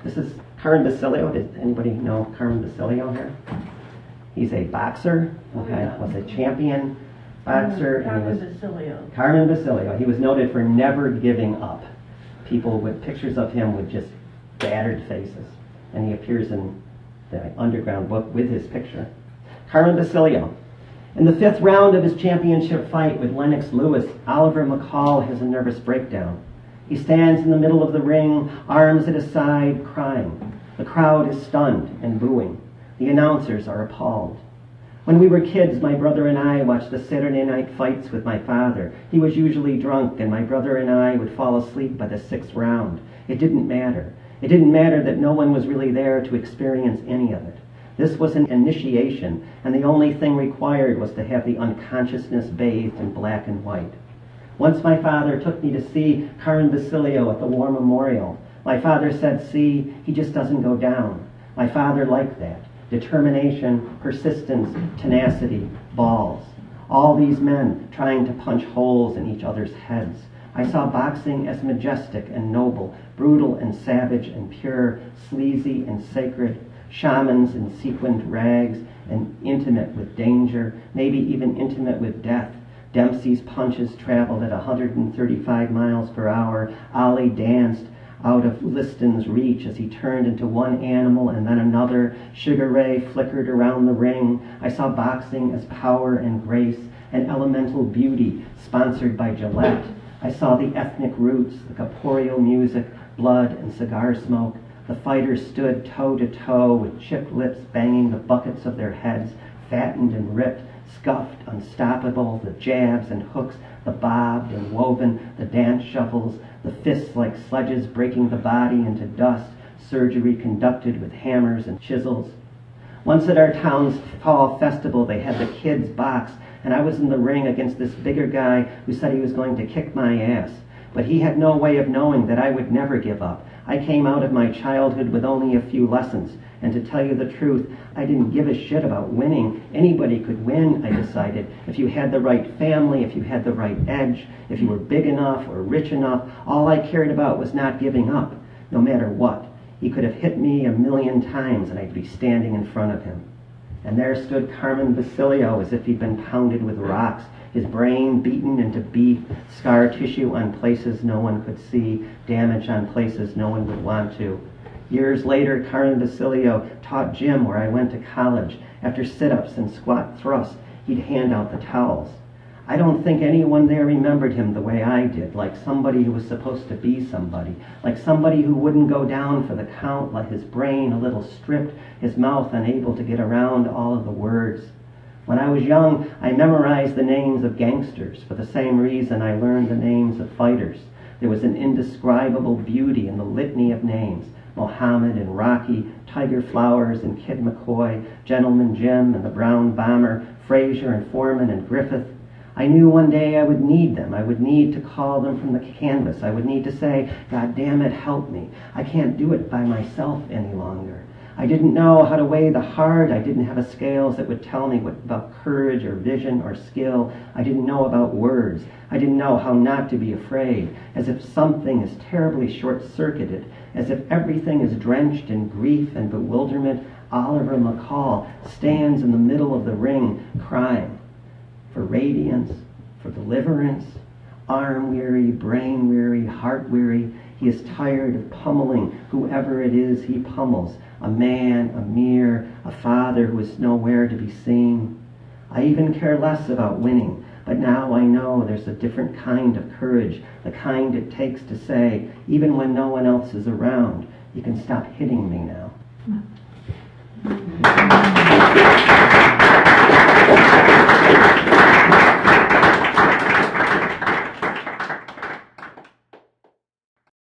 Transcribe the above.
This is Carmen Basilio. Does anybody know Carmen Basilio here? He's a boxer, okay, was a champion boxer. Carmen Basilio. Carmen Basilio. He was noted for never giving up. People with pictures of him with just battered faces. And he appears in the Underground book with his picture. Carmen Basilio. In the 5th round of his championship fight with Lennox Lewis, Oliver McCall has a nervous breakdown. He stands in the middle of the ring, arms at his side, crying. The crowd is stunned and booing. The announcers are appalled. When we were kids, my brother and I watched the Saturday night fights with my father. He was usually drunk, and my brother and I would fall asleep by the 6th round. It didn't matter. It didn't matter that no one was really there to experience any of it. This was an initiation, and the only thing required was to have the unconsciousness bathed in black and white. Once my father took me to see Carmen Basilio at the War Memorial. My father said, "See, he just doesn't go down." My father liked that. Determination, persistence, tenacity, balls. All these men trying to punch holes in each other's heads. I saw boxing as majestic and noble, brutal and savage and pure, sleazy and sacred, shamans in sequined rags and intimate with danger, maybe even intimate with death. Dempsey's punches traveled at 135 miles per hour. Ali danced out of Liston's reach as he turned into one animal and then another. Sugar Ray flickered around the ring. I saw boxing as power and grace and elemental beauty, sponsored by Gillette. I saw the ethnic roots, the corporeal music, blood and cigar smoke. The fighters stood toe to toe with chipped lips banging the buckets of their heads, fattened and ripped, scuffed, unstoppable, the jabs and hooks, the bobbed and woven, the dance shuffles, the fists like sledges breaking the body into dust, surgery conducted with hammers and chisels. Once at our town's fall festival, they had the kids box, and I was in the ring against this bigger guy who said he was going to kick my ass. But he had no way of knowing that I would never give up. I came out of my childhood with only a few lessons, and to tell you the truth, I didn't give a shit about winning. Anybody could win, I decided, if you had the right family, if you had the right edge, if you were big enough or rich enough. All I cared about was not giving up, no matter what. He could have hit me 1,000,000 times and I'd be standing in front of him. And there stood Carmen Basilio as if he'd been pounded with rocks, his brain beaten into beef, scar tissue on places no one could see, damage on places no one would want to. Years later, Carmen Basilio taught gym where I went to college. After sit-ups and squat thrusts, he'd hand out the towels. I don't think anyone there remembered him the way I did, like somebody who was supposed to be somebody, like somebody who wouldn't go down for the count, like his brain a little stripped, his mouth unable to get around all of the words. When I was young, I memorized the names of gangsters for the same reason I learned the names of fighters. There was an indescribable beauty in the litany of names. Mohammed and Rocky, Tiger Flowers and Kid McCoy, Gentleman Jim and the Brown Bomber, Frazier and Foreman and Griffith. I knew one day I would need them. I would need to call them from the canvas. I would need to say, "God damn it, help me. I can't do it by myself any longer." I didn't know how to weigh the heart. I didn't have a scales that would tell me what about courage or vision or skill. I didn't know about words. I didn't know how not to be afraid, as if something is terribly short-circuited, as if everything is drenched in grief and bewilderment. Oliver McCall stands in the middle of the ring crying for radiance, for deliverance, arm-weary, brain-weary, heart-weary. He is tired of pummeling whoever it is he pummels, a man, a mirror, a father who is nowhere to be seen. I even care less about winning, but now I know there's a different kind of courage, the kind it takes to say, even when no one else is around, you can stop hitting me now.